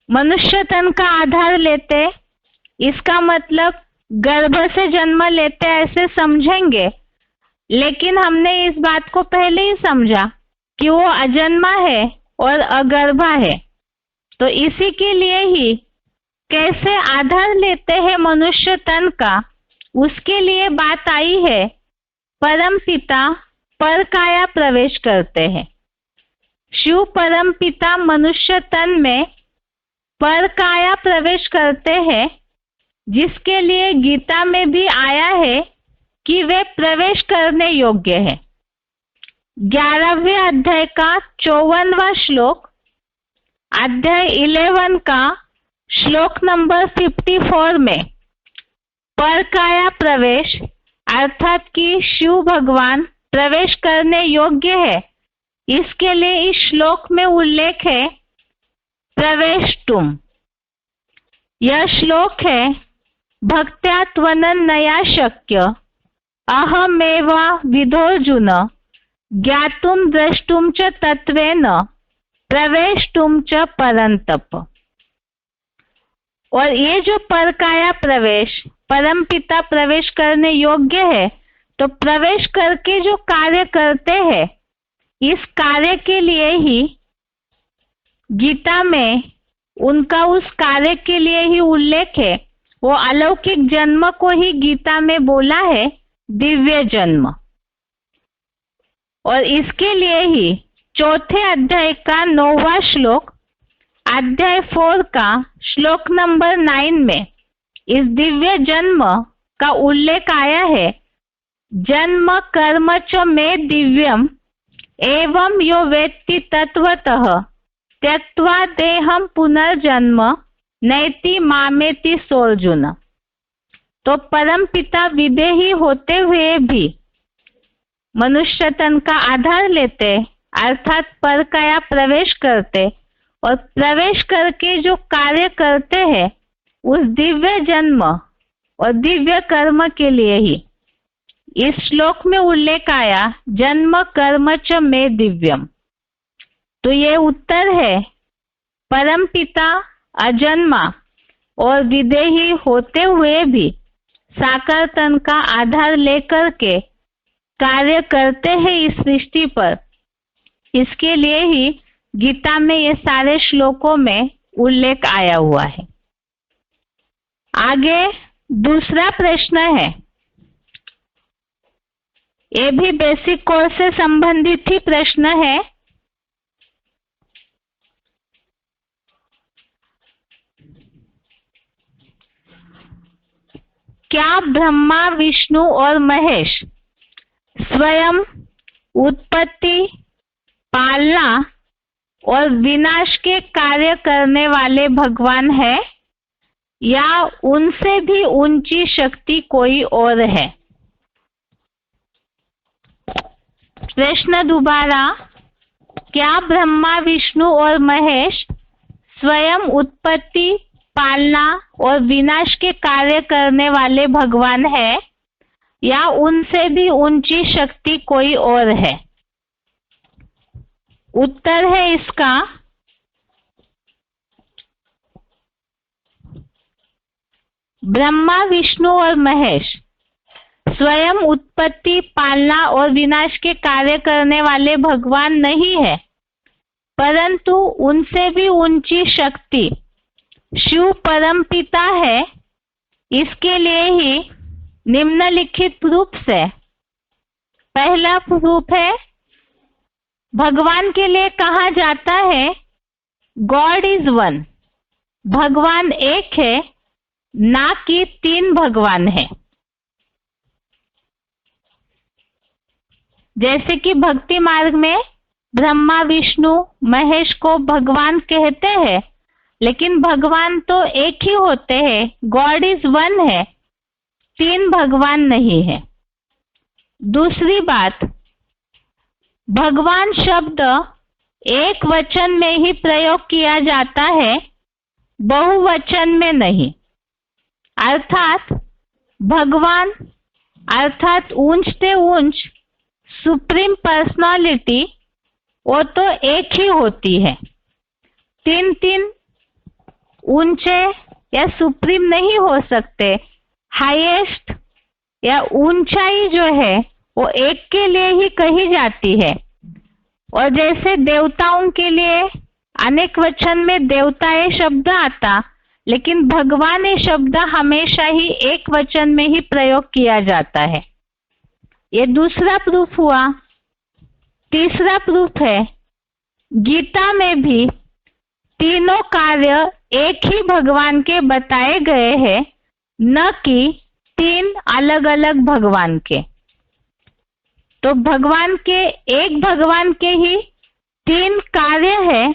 मनुष्य तन का आधार लेते, इसका मतलब गर्भ से जन्म लेते ऐसे समझेंगे, लेकिन हमने इस बात को पहले ही समझा कि वो अजन्मा है और अगर्भा है। तो इसी के लिए ही कैसे आधार लेते हैं मनुष्य तन का, उसके लिए बात आई है, परम पिता पर काया प्रवेश करते हैं। शिव परम पिता मनुष्य तन में पर काया प्रवेश करते हैं, जिसके लिए गीता में भी आया है कि वे प्रवेश करने योग्य है। 11वें अध्याय का 54वां श्लोक, अध्याय 11 का श्लोक नंबर 54 में पर काया प्रवेश अर्थात कि शिव भगवान प्रवेश करने योग्य है, इसके लिए इस श्लोक में उल्लेख है प्रवेश तुम। यह श्लोक है, भक्त्या त्वनन्नया शक्य अहमेवा विदोर्जुन ज्ञातुम द्रष्टुम च तत्वेन प्रवेष्टुम च परंतप। और ये जो परकाया प्रवेश, परम पिता प्रवेश करने योग्य है, तो प्रवेश करके जो कार्य करते हैं, इस कार्य के लिए ही गीता में उनका उस कार्य के लिए ही उल्लेख है। वो अलौकिक जन्म को ही गीता में बोला है दिव्य जन्म। और इसके लिए ही चौथे अध्याय का 9वां श्लोक, अध्याय 4 का श्लोक नंबर 9 में इस दिव्य जन्म का उल्लेख आया है, जन्म कर्म च मे दिव्यम एवं यो वेत्ति तत्वतः त्यक्त्वा देहम पुनर्जन्म नैति मामेति सोऽर्जुन। तो परम पिता विदेही होते हुए भी मनुष्य तन का आधार लेते अर्थात परकाया प्रवेश करते, और प्रवेश करके जो कार्य करते हैं उस दिव्य जन्म और दिव्य कर्म के लिए ही इस श्लोक में उल्लेख आया, जन्म कर्म च मे दिव्यम। तो ये उत्तर है, परम पिता अजन्मा और विदेही होते हुए भी साकार तन का आधार लेकर के कार्य करते हैं इस सृष्टि पर। इसके लिए ही गीता में ये सारे श्लोकों में उल्लेख आया हुआ है। आगे दूसरा प्रश्न है, ये भी बेसिक कोर्स से संबंधित ही प्रश्न है। क्या ब्रह्मा, विष्णु और महेश स्वयं उत्पत्ति, पालना और विनाश के कार्य करने वाले भगवान है या उनसे भी ऊंची शक्ति कोई और है? प्रश्न दोबारा, क्या ब्रह्मा, विष्णु और महेश स्वयं उत्पत्ति, पालना और विनाश के कार्य करने वाले भगवान है या उनसे भी ऊंची शक्ति कोई और है? उत्तर है इसका ब्रह्मा, विष्णु और महेश स्वयं उत्पत्ति, पालना और विनाश के कार्य करने वाले भगवान नहीं है, परंतु उनसे भी ऊंची शक्ति शिव परमपिता है। इसके लिए ही निम्नलिखित प्रूफ से, पहला प्रूफ है, भगवान के लिए कहा जाता है गॉड इज वन, भगवान एक है, ना कि 3 भगवान है। जैसे कि भक्ति मार्ग में ब्रह्मा, विष्णु, महेश को भगवान कहते हैं, लेकिन भगवान तो एक ही होते हैं, गॉड इज वन है, 3 भगवान नहीं है। दूसरी बात, भगवान शब्द एक वचन में ही प्रयोग किया जाता है, बहुवचन में नहीं। अर्थात भगवान अर्थात ऊंच से ऊंच सुप्रीम पर्सनालिटी वो तो एक ही होती है, 3 ऊंचे या सुप्रीम नहीं हो सकते। हाईएस्ट या ऊंचाई जो है वो एक के लिए ही कही जाती है। और जैसे देवताओं के लिए अनेक वचन में देवताएं शब्द आता, लेकिन भगवान ये शब्द हमेशा ही एक वचन में ही प्रयोग किया जाता है। ये दूसरा प्रूफ हुआ। तीसरा प्रूफ है, गीता में भी तीनों कार्य एक ही भगवान के बताए गए हैं, न कि 3 अलग अलग भगवान के। तो भगवान के, एक भगवान के ही 3 कार्य है।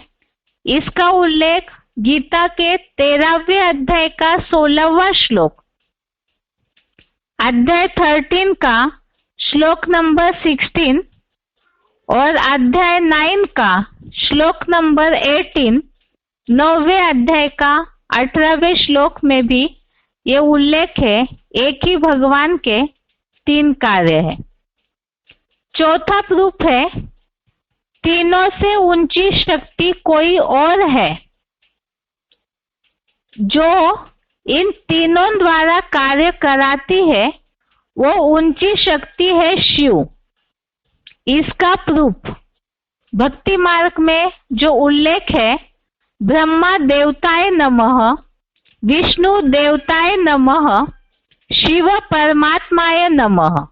इसका उल्लेख गीता के 13वें अध्याय का 16वां श्लोक, अध्याय 13 का श्लोक नंबर 16 और अध्याय 9 का श्लोक नंबर 18, 9वें अध्याय का 18वें श्लोक में भी ये उल्लेख है, एक ही भगवान के 3 कार्य है। चौथा प्रूफ है, तीनों से ऊंची शक्ति कोई और है जो इन तीनों द्वारा कार्य कराती है, वो ऊंची शक्ति है शिव। इसका प्रूफ भक्ति मार्ग में जो उल्लेख है, ब्रह्मा देवताय नमः, विष्णु देवताय नमः, शिव परमात्माय नमः।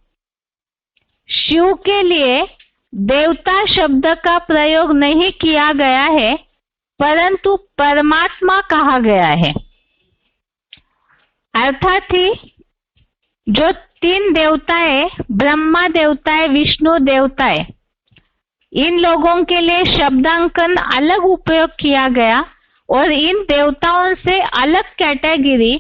शिव के लिए देवता शब्द का प्रयोग नहीं किया गया है, परंतु परमात्मा कहा गया है। अर्थात ही जो 3 देवताएं, ब्रह्मा देवताएं, विष्णु देवताएं, इन लोगों के लिए शब्दांकन अलग उपयोग किया गया और इन देवताओं से अलग कैटेगरी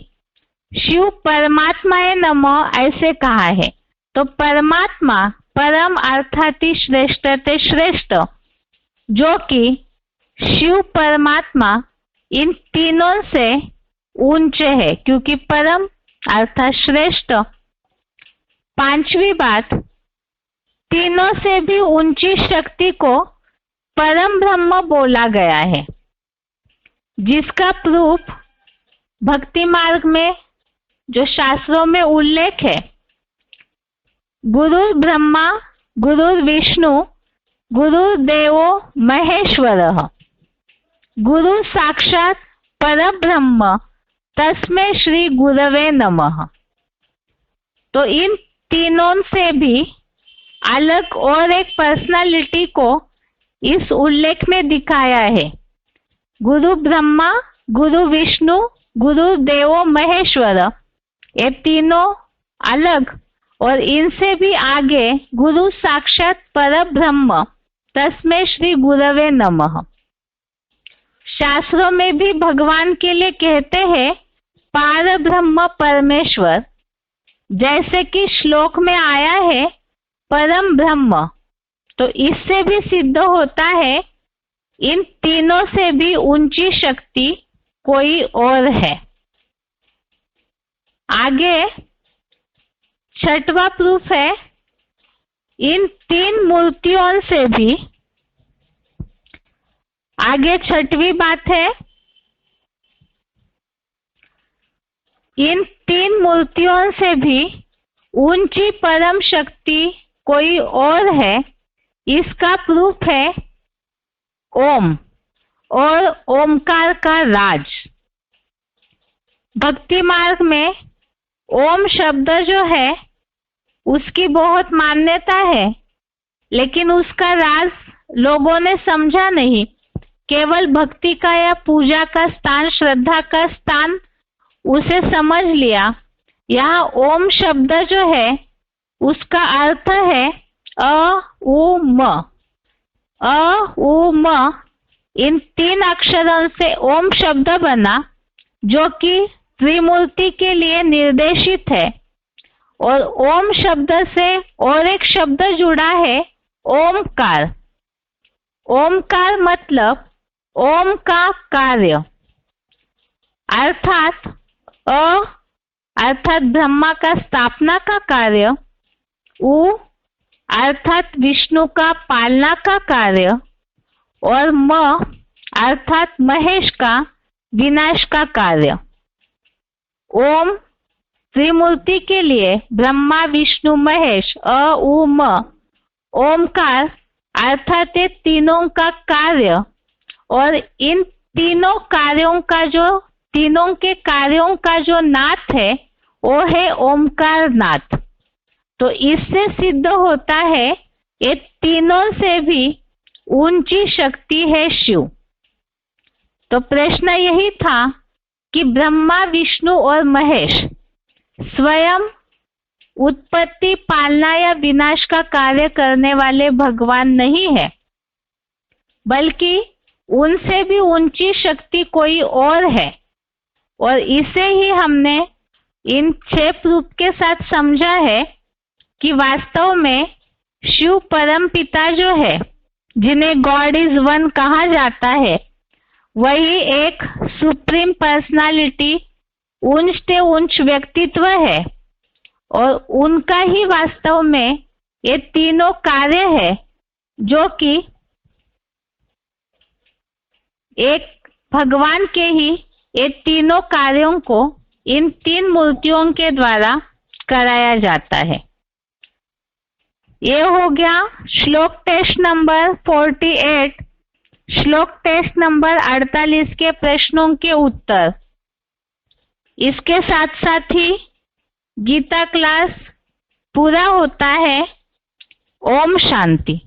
शिव परमात्माए नमः ऐसे कहा है। तो परमात्मा परम अर्थात ही श्रेष्ठ ते श्रेष्ठ, जो कि शिव परमात्मा इन तीनों से ऊंचे है, क्योंकि परम अर्थात श्रेष्ठ। 5वीं बात, तीनों से भी ऊंची शक्ति को परम ब्रह्म बोला गया है, जिसका प्रूफ भक्ति मार्ग में जो शास्त्रों में उल्लेख है, गुरु ब्रह्मा गुरु विष्णु गुरुदेवो महेश्वरः, गुरु साक्षात परब्रह्म तस्मै श्री गुरवे नमः। तो इन तीनों से भी अलग और एक पर्सनालिटी को इस उल्लेख में दिखाया है। गुरु ब्रह्मा, गुरु विष्णु, गुरु देवो महेश्वर, ये तीनों अलग और इनसे भी आगे गुरु साक्षात परब्रह्म तस्मै श्री गुरवे नमः। शास्त्रों में भी भगवान के लिए कहते हैं पार ब्रह्म परमेश्वर, जैसे कि श्लोक में आया है परम ब्रह्म। तो इससे भी सिद्ध होता है इन तीनों से भी ऊंची शक्ति कोई और है। आगे छठवां प्रूफ है, इन तीन मूर्तियों से भी, आगे छठवीं बात है, इन तीन मूर्तियों से भी ऊंची परम शक्ति कोई और है। इसका प्रूफ है ओम और ओमकार का राज। भक्ति मार्ग में ओम शब्द जो है उसकी बहुत मान्यता है, लेकिन उसका राज लोगों ने समझा नहीं। केवल भक्ति का या पूजा का स्थान, श्रद्धा का स्थान उसे समझ लिया। यहाँ ओम शब्द जो है उसका अर्थ है अ उ म। अ उ म इन तीन अक्षरों से ओम शब्द बना, जो कि त्रिमूर्ति के लिए निर्देशित है। और ओम शब्द से और एक शब्द जुड़ा है ओमकार। ओमकार मतलब ओम का कार्य, अर्थात अर्थात ब्रह्मा का स्थापना का कार्य, उ अर्थात विष्णु का पालना का कार्य, और म अर्थात महेश का विनाश का कार्य। ओम त्रिमूर्ति के लिए ब्रह्मा विष्णु महेश अ उ म। ओमकार अर्थात ये तीनों का कार्य, और इन तीनों के कार्यों का जो नाथ है वो है ओमकार नाथ। तो इससे सिद्ध होता है ये तीनों से भी ऊंची शक्ति है शिव। तो प्रश्न यही था कि ब्रह्मा विष्णु और महेश स्वयं उत्पत्ति, पालना या विनाश का कार्य करने वाले भगवान नहीं है, बल्कि उनसे भी ऊंची शक्ति कोई और है। और इसे ही हमने इन 6 प्रूफ के साथ समझा है कि वास्तव में शिव परम पिता जो है, जिन्हें गॉड इज वन कहा जाता है, वही एक सुप्रीम पर्सनालिटी, उच्च से उच्च व्यक्तित्व है। और उनका ही वास्तव में ये तीनों कार्य है, जो कि एक भगवान के ही ये तीनों कार्यों को इन 3 मूर्तियों के द्वारा कराया जाता है। ये हो गया श्लोक टेस्ट नंबर 48, श्लोक टेस्ट नंबर 48 के प्रश्नों के उत्तर। इसके साथ साथ ही गीता क्लास पूरा होता है। ओम शांति।